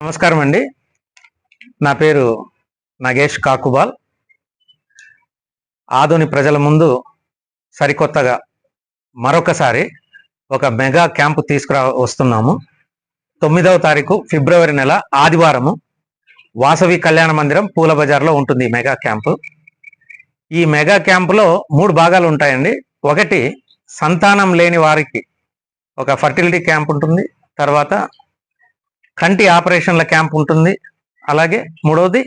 నమస్కారం అండి. నా పేరు నగేష్ కాకుబాల్. ఆదోని ప్రజల ముందు సరికొత్తగా మరొకసారి ఒక మెగా క్యాంపు వస్తున్నాము. 9వ తారీఖు ఫిబ్రవరి నెల ఆదివారము వాసవి కళ్యాణ మందిరం పూల బజార్లో ఉంటుంది ఈ మెగా క్యాంపు. ఈ మెగా క్యాంపులో 3 భాగాలు ఉంటాయండి. ఒకటి సంతానం లేని వారికి ఒక ఫర్టిలిటీ క్యాంప్ ఉంటుంది. తర్వాత కంటి ఆపరేషన్ల క్యాంప్ ఉంటుంది. అలాగే మూడవది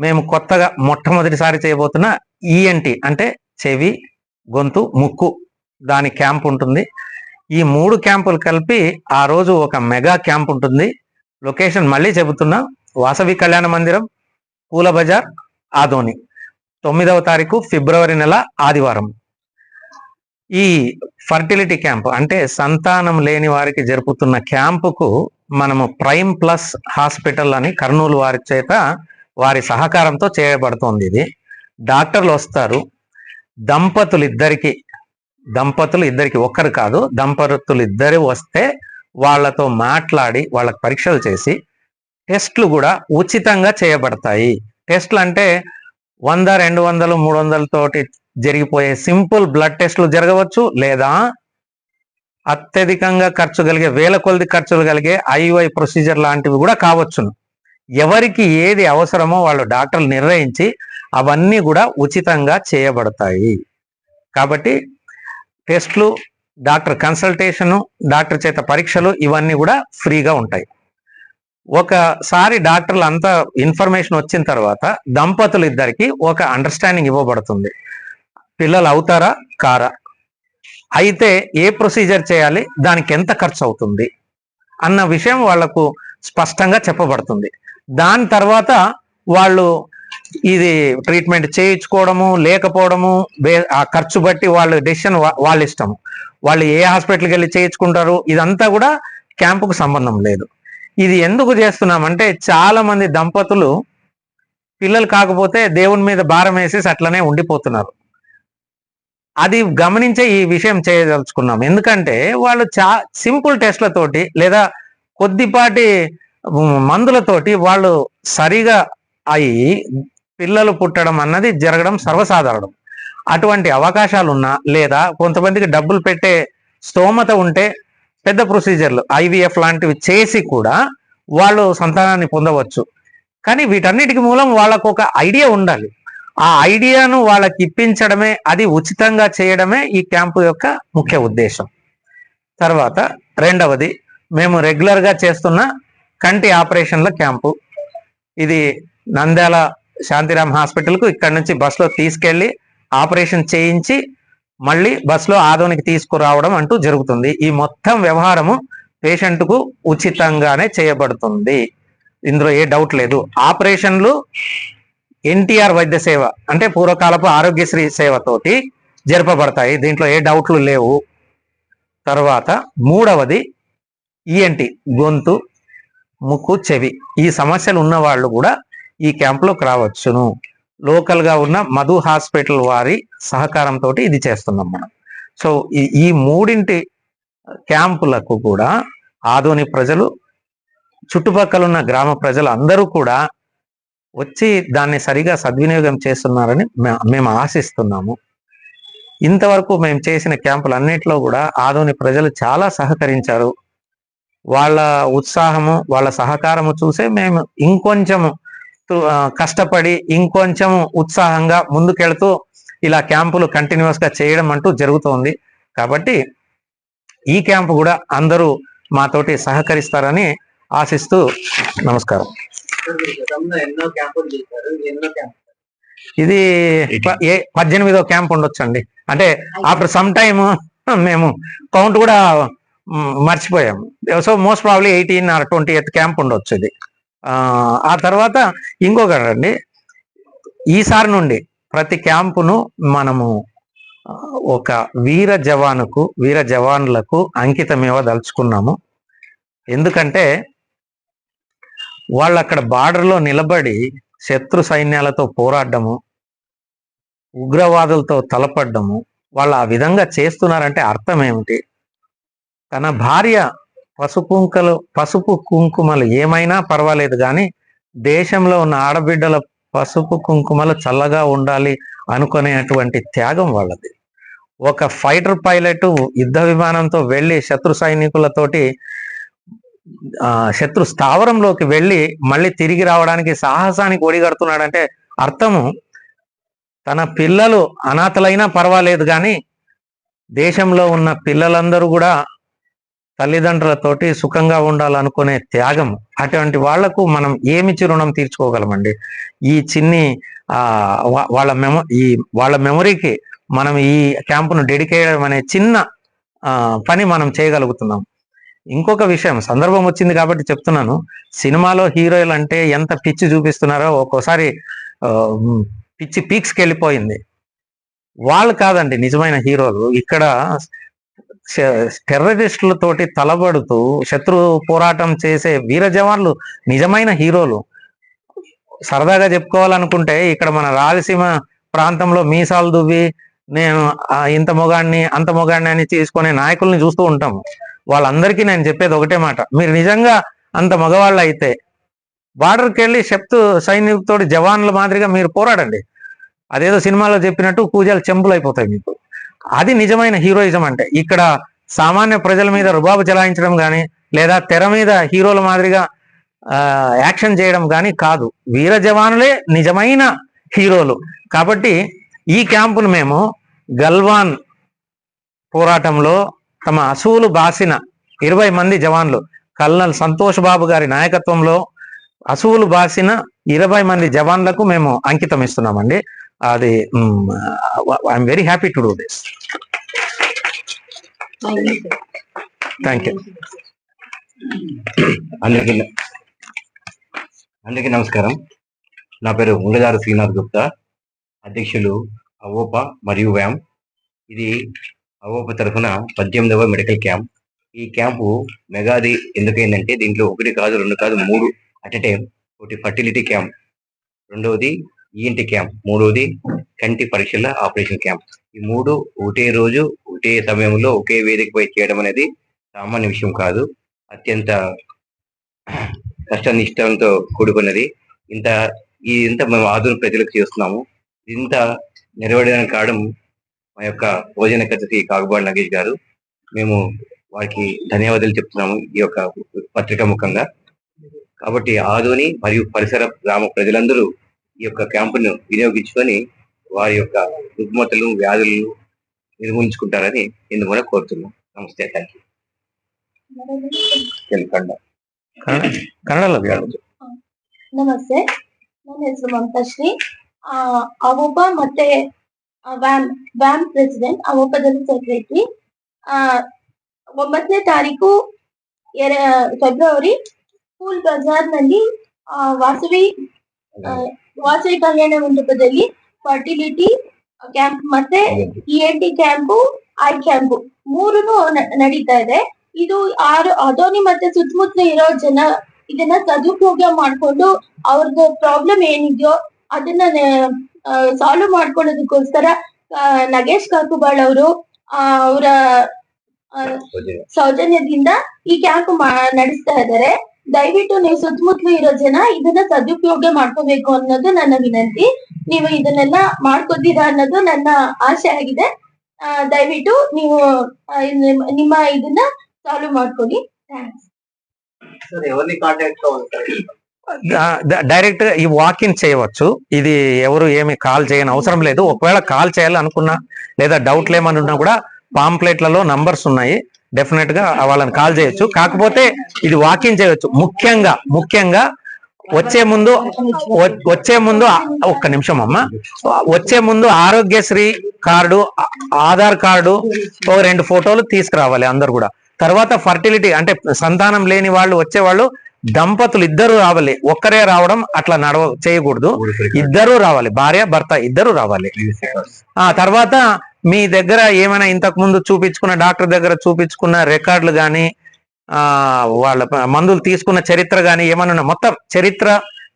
మేము కొత్తగా మొట్టమొదటిసారి చేయబోతున్న ఈఎన్టీ అంటే చెవి, గొంతు, ముక్కు దాని క్యాంప్ ఉంటుంది. ఈ 3 క్యాంపులు కలిపి ఆ రోజు ఒక మెగా క్యాంప్ ఉంటుంది. లొకేషన్ మళ్ళీ చెబుతున్నా, వాసవి కళ్యాణ మందిరం, పూల బజార్, ఆదోని. 9వ తారీఖు ఫిబ్రవరి నెల ఆదివారం. ఈ ఫర్టిలిటీ క్యాంప్ అంటే సంతానం లేని వారికి జరుపుతున్న క్యాంపుకు మనము ప్రైమ్ ప్లస్ హాస్పిటల్ అని కర్నూలు వారి చేత వారి సహకారంతో చేయబడుతోంది. ఇది డాక్టర్లు వస్తారు. దంపతులు ఇద్దరికి ఒక్కరు కాదు, దంపతులు ఇద్దరు వస్తే వాళ్ళతో మాట్లాడి వాళ్ళకి పరీక్షలు చేసి టెస్ట్లు కూడా ఉచితంగా చేయబడతాయి. టెస్ట్లు అంటే 100, 200, 300 తోటి జరిగిపోయే సింపుల్ బ్లడ్ టెస్ట్లు జరగవచ్చు, లేదా అత్యధికంగా ఖర్చు కలిగే వేల కొలది ఖర్చులు కలిగే ఐవై ప్రొసీజర్ లాంటివి కూడా కావచ్చును. ఎవరికి ఏది అవసరమో వాళ్ళు డాక్టర్లు నిర్ణయించి అవన్నీ కూడా ఉచితంగా చేయబడతాయి. కాబట్టి టెస్ట్లు, డాక్టర్ కన్సల్టేషను, డాక్టర్ చేత పరీక్షలు ఇవన్నీ కూడా ఫ్రీగా ఉంటాయి. ఒకసారి డాక్టర్లు అంతా ఇన్ఫర్మేషన్ వచ్చిన తర్వాత దంపతులు ఇద్దరికి ఒక అండర్స్టాండింగ్ ఇవ్వబడుతుంది. పిల్లలు అవుతారా కారా, అయితే ఏ ప్రొసీజర్ చేయాలి, దానికి ఎంత ఖర్చు అవుతుంది అన్న విషయం వాళ్లకు స్పష్టంగా చెప్పబడుతుంది. దాని తర్వాత వాళ్ళు ఇది ట్రీట్మెంట్ చేయించుకోవడము లేకపోవడము ఆ ఖర్చు బట్టి వాళ్ళ డెసిషన్ వాళ్ళ ఇష్టము. వాళ్ళు ఏ హాస్పిటల్కి వెళ్ళి చేయించుకుంటారు ఇదంతా కూడా క్యాంపుకు సంబంధం లేదు. ఇది ఎందుకు చేస్తున్నామంటే చాలా మంది దంపతులు పిల్లలు కాకపోతే దేవుని మీద భారం వేసేసి అట్లనే ఉండిపోతున్నారు. అది గమనించే ఈ విషయం చేయదలుచుకున్నాం. ఎందుకంటే వాళ్ళు సింపుల్ టెస్ట్లతోటి లేదా కొద్దిపాటి మందులతోటి వాళ్ళు సరిగా అయ్యి పిల్లలు పుట్టడం అన్నది జరగడం సర్వసాధారణం. అటువంటి అవకాశాలు ఉన్నా లేదా కొంతమందికి డబ్బులు పెట్టే స్తోమత ఉంటే పెద్ద ప్రొసీజర్లు ఐవీఎఫ్ లాంటివి చేసి కూడా వాళ్ళు సంతానాన్ని పొందవచ్చు. కానీ వీటన్నిటికి మూలం వాళ్ళకు ఒక ఐడియా ఉండాలి. ఆ ఐడియాను వాళ్ళకి ఇప్పించడమే, అది ఉచితంగా చేయడమే ఈ క్యాంపు యొక్క ముఖ్య ఉద్దేశం. తర్వాత రెండవది, మేము రెగ్యులర్గా చేస్తున్న కంటి ఆపరేషన్ల క్యాంపు. ఇది నంద్యాల శాంతిరామ్ హాస్పిటల్కు ఇక్కడి నుంచి బస్సులో తీసుకెళ్ళి ఆపరేషన్ చేయించి మళ్ళీ బస్సులో ఆదోనికి తీసుకురావడం అంటూ జరుగుతుంది. ఈ మొత్తం వ్యవహారము పేషెంట్కు ఉచితంగానే చేయబడుతుంది. ఇందులో ఏ డౌట్ లేదు. ఆపరేషన్లు ఎన్టీఆర్ వైద్య సేవ అంటే పూర్వకాలపు ఆరోగ్యశ్రీ సేవతోటి జరపబడతాయి. దీంట్లో ఏ డౌట్లు లేవు. తర్వాత మూడవది ఈఎన్టీ గొంతు, ముక్కు, చెవి ఈ సమస్యలు ఉన్న వాళ్ళు కూడా ఈ క్యాంపులోకి రావచ్చును. లోకల్గా ఉన్న మధు హాస్పిటల్ వారి సహకారంతో ఇది చేస్తున్నాం మనం. సో ఈ మూడింటి క్యాంపులకు కూడా ఆదోని ప్రజలు, చుట్టుపక్కల ఉన్న గ్రామ ప్రజలు అందరూ కూడా వచ్చి దాన్ని సరిగా సద్వినియోగం చేస్తున్నారని మేము ఆశిస్తున్నాము. ఇంతవరకు మేము చేసిన క్యాంపులు అన్నింటిలో కూడా ఆదోని ప్రజలు చాలా సహకరించారు. వాళ్ళ ఉత్సాహము, వాళ్ళ సహకారము చూసే మేము ఇంకొంచెము కష్టపడి ఇంకొంచెము ఉత్సాహంగా ముందుకెళ్తూ ఇలా క్యాంపులు కంటిన్యూస్గా చేయడం అంటూ జరుగుతోంది. కాబట్టి ఈ క్యాంపు కూడా అందరూ మాతోటి సహకరిస్తారని ఆశిస్తూ నమస్కారం. ఇది 18వ క్యాంప్ ఉండొచ్చండి. అంటే ఆఫ్టర్ సమ్ టైమ్ మేము కౌంట్ కూడా మర్చిపోయాము. So most probably 18 or 20th camp ఉండొచ్చు ఇది. ఆ తర్వాత ఇంకొకటి అండి, ఈసారి నుండి ప్రతి క్యాంపును మనము ఒక వీర జవాన్లకు అంకితం ఇవ్వదలుచుకున్నాము. ఎందుకంటే వాళ్ళు అక్కడ బార్డర్లో నిలబడి శత్రు సైన్యాలతో పోరాడము, ఉగ్రవాదులతో తలపడ్డము, వాళ్ళు ఆ విధంగా చేస్తున్నారంటే అర్థం ఏమిటి? తన భార్య పసుపు కుంకుమలు ఏమైనా పర్వాలేదు కానీ దేశంలో ఉన్న ఆడబిడ్డల పసుపు కుంకుమలు చల్లగా ఉండాలి అనుకునేటువంటి త్యాగం వాళ్ళది. ఒక ఫైటర్ పైలట్ యుద్ధ విమానంతో వెళ్ళి శత్రు సైనికులతోటి శత్రు స్థావరంలోకి వెళ్ళి మళ్ళీ తిరిగి రావడానికి సాహసానికి ఒడిగడుతున్నాడంటే అర్థము తన పిల్లలు అనాథలైనా పర్వాలేదు కానీ దేశంలో ఉన్న పిల్లలందరూ కూడా తల్లిదండ్రులతోటి సుఖంగా ఉండాలనుకునే త్యాగం. అటువంటి వాళ్లకు మనం ఏమిచ్చి రుణం తీర్చుకోగలమండి? ఈ చిన్ని వాళ్ళ మెమరీకి మనం ఈ క్యాంపును డెడికేట్ అనే చిన్న పని మనం చేయగలుగుతున్నాం. ఇంకొక విషయం, సందర్భం వచ్చింది కాబట్టి చెప్తున్నాను. సినిమాలో హీరోయిన్లు అంటే ఎంత పిచ్చి చూపిస్తున్నారో ఒక్కోసారి పిచ్చి పీక్స్కి వెళ్ళిపోయింది. వాళ్ళు కాదండి నిజమైన హీరోలు. ఇక్కడ టెర్రరిస్టులతోటి తలబడుతూ శత్రు పోరాటం చేసే వీర జవాన్లు నిజమైన హీరోలు. సరదాగా చెప్పుకోవాలనుకుంటే ఇక్కడ మన రాయలసీమ ప్రాంతంలో మీసాలు దువ్వి నేను ఇంత మొగాడిని అంత మొగాడిని అని తీసుకునే నాయకుల్ని చూస్తూ ఉంటాము. వాళ్ళందరికీ నేను చెప్పేది ఒకటే మాట, మీరు నిజంగా అంత మగవాళ్ళు అయితే బార్డర్కి వెళ్ళి శత్రు సైనికులతోటి జవాన్ల మాదిరిగా మీరు పోరాడండి. అదేదో సినిమాలో చెప్పినట్టు కూజాలు చెంపులు అయిపోతాయి మీకు. అది నిజమైన హీరోయిజం అంటే. ఇక్కడ సామాన్య ప్రజల మీద రుబాబు చెలాయించడం కానీ లేదా తెర మీద హీరోల మాదిరిగా యాక్షన్ చేయడం కానీ కాదు. వీర జవానులే నిజమైన హీరోలు. కాబట్టి ఈ క్యాంపును మేము గల్వాన్ పోరాటంలో తమ అసూలు బాసిన 20 మంది జవాన్లు, కల్నల్ సంతోష్ బాబు గారి నాయకత్వంలో అసూలు బాసిన 20 మంది జవాన్లకు మేము అంకితం ఇస్తున్నామండి. అది I'm very happy to do this. Thank you. అందరికీ నమస్కారం. నా పేరు ఉంగదారు శ్రీనాథ్ గుప్తా, అధ్యక్షులు అవోపా మరియు వ్యామ్. ఇది అవోపా తరఫున 18వ మెడికల్ క్యాంప్. ఈ క్యాంపు మెగాది ఎందుకైందంటే దీంట్లో 1 కాదు 2 కాదు 3 అట్ ఎ టైం. ఒకటి ఫర్టిలిటీ క్యాంప్, రెండవది ఈఎన్టీ క్యాంప్, మూడవది కంటి పరీక్షల ఆపరేషన్ క్యాంప్. ఈ 3 ఒకటే రోజు ఒకటే సమయంలో ఒకే వేదికపై చేయడం అనేది సామాన్య విషయం కాదు. అత్యంత కష్టనిష్టంతో కూడుకున్నది. ఇంత మేము ఆధునిక ప్రజలకు చేస్తున్నాము. ఇంత నెరవేరడానికి కారణం మా యొక్క భోజనకర్త శ్రీ కాకుబాడు నగేష్ గారు. మేము వారికి ధన్యవాదాలు చెప్తున్నాము ఈ యొక్క పత్రిక ముఖంగా. కాబట్టి ఆదోని మరియు పరిసర గ్రామ ప్రజలందరూ ఈ యొక్క క్యాంపును వినియోగించుకొని వారి యొక్క రుగ్మతలు వ్యాధులను నిర్మూలించుకుంటారని నేను కూడా కోరుతున్నాను. నమస్తే. Thank you. ಕನ್ನಡಲ್ಲ ನಮಸ್ತೆ, ನನ್ನ ಹೆಸರು ಮಮತಾಶ್ರೀ. ಅವೊಬ್ಬ ಮತ್ತೆ ವ್ಯಾಮ್ ಪ್ರೆಸಿಡೆಂಟ್, ಅವೊಬ್ಬದಲ್ಲಿ ಸೆಕ್ರೆಟರಿ. 9ನೇ ತಾರೀಕು ಫೆಬ್ರವರಿ ಸ್ಕೂಲ್ ಬಜಾರ್ ನಲ್ಲಿ ವಾಸವಿ ಕಲ್ಯಾಣ ಮಂಟಪದಲ್ಲಿ ಫರ್ಟಿಲಿಟಿ ಕ್ಯಾಂಪ್ ಮತ್ತೆ ENT ಕ್ಯಾಂಪು, ಐ ಕ್ಯಾಂಪು 3 ನಡೀತಾ ಇದೆ. ಇದು ಅದೋನಿ ಮತ್ತೆ ಸುತ್ತಮುತ್ತ ಇರೋ ಜನ ಇದನ್ನ ಸದುಪಯೋಗ ಮಾಡ್ಕೊಂಡು ಅವ್ರದ್ದು ಪ್ರಾಬ್ಲಮ್ ಏನಿದೆಯೋ ಅದನ್ನ ಸಾಲ್ವ್ ಮಾಡ್ಕೊಳ್ಳೋದಕ್ಕೋಸ್ಕರ ನಗೇಶ್ ಕಾಕುಬಾಳ್ ಅವರು ಅವರ ಸೌಜನ್ಯದಿಂದ ಈ ಕ್ಯಾಂಪ್ ನಡೆಸ್ತಾ ಇದ್ದಾರೆ. ದಯವಿಟ್ಟು ನೀವು ಸುತ್ತಮುತ್ತಲು ಇರೋ ಜನ ಇದನ್ನ ಸದುಪಯೋಗ ಮಾಡ್ಕೋಬೇಕು ಅನ್ನೋದು ನನ್ನ ವಿನಂತಿ. ನೀವು ಇದನ್ನೆಲ್ಲ ಮಾಡ್ಕೊತೀರಾ ಅನ್ನೋದು ನನ್ನ ಆಸೆ ಆಗಿದೆ. ದಯವಿಟ್ಟು ನೀವು ನಿಮ್ಮ ಇದನ್ನ సాల్వ్ ಮಾಡ್ಕೊಳ್ಳಿ. డైరెక్ట్ గా ఈ వాకిన్ చేయవచ్చు. ఇది ఎవరు ఏమి కాల్ చేయని అవసరం లేదు. ఒకవేళ కాల్ చేయాలనుకున్నా లేదా డౌట్లు ఏమన్నా కూడా పాంప్లెట్లలో నంబర్స్ ఉన్నాయి, డెఫినెట్ గా వాళ్ళని కాల్ చేయొచ్చు. కాకపోతే ఇది వాకిన్ చేయవచ్చు. ముఖ్యంగా వచ్చే ముందు ఒక్క నిమిషం అమ్మ, వచ్చే ముందు ఆరోగ్యశ్రీ కార్డు, ఆధార్ కార్డు, 2 ఫోటోలు తీసుకురావాలి అందరు కూడా. తర్వాత ఫర్టిలిటీ అంటే సంతానం లేని వాళ్ళు వచ్చేవాళ్ళు దంపతులు ఇద్దరు రావాలి. ఒక్కరే రావడం అట్లా చేయకూడదు, ఇద్దరు రావాలి, భార్య భర్త ఇద్దరు రావాలి. తర్వాత మీ దగ్గర ఏమైనా ఇంతకు ముందు చూపించుకున్న డాక్టర్ దగ్గర చూపించుకున్న రికార్డులు కానీ వాళ్ళ మందులు తీసుకున్న చరిత్ర కానీ ఏమన్నా మొత్తం చరిత్ర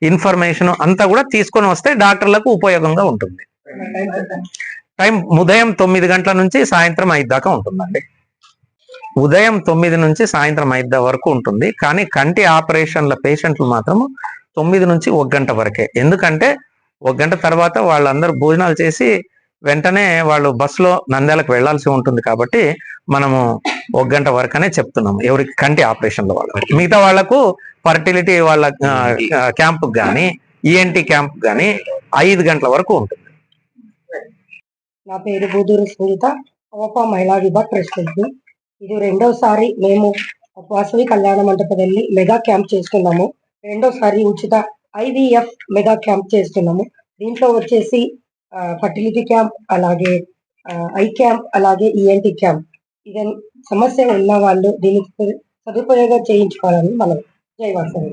ఇన్ఫర్మేషన్ అంతా కూడా తీసుకొని వస్తే డాక్టర్లకు ఉపయోగంగా ఉంటుంది. టైం ఉదయం 9 గంటల నుంచి సాయంత్రం 5 దాకా ఉంటుందండి. ఉదయం 9 నుంచి సాయంత్రం 5 వరకు ఉంటుంది. కానీ కంటి ఆపరేషన్ల పేషెంట్లు మాత్రం 9 నుంచి 1 గంట వరకే. ఎందుకంటే 1 గంట తర్వాత వాళ్ళందరూ భోజనాలు చేసి వెంటనే వాళ్ళు బస్సులో నంద్యాలకు వెళ్లాల్సి ఉంటుంది కాబట్టి మనము 1 గంట వరకనే చెప్తున్నాము ఎవరికి కంటి ఆపరేషన్ల వాళ్ళకు. మిగతా వాళ్లకు ఫర్టిలిటీ వాళ్ళ క్యాంప్ కానీ ఈఎన్టీ క్యాంప్ కానీ 5 గంటల వరకు ఉంటుంది. నా పేరు బూదూరు సునీత, అవప మహిళా విభాగ్ ప్రెసిడెంట్. ఇది రెండోసారి మేము వాసవి కళ్యాణ మంటపದಲ್ಲಿ మెగా క్యాంప్ చేస్తున్నాము. రెండోసారి ఉచిత IVF మెగా క్యాంప్ చేస్తున్నాము. దీంట్లో వచ్చేసి ఫర్టిలిటీ క్యాంప్, అలాగే ఐ క్యాంప్, అలాగే ENT క్యాంప్. ఇది సమస్య ఉన్న వాళ్ళు దీనికి సదుపయోగం చేయించుకోవాలని మనం జై వాసవి.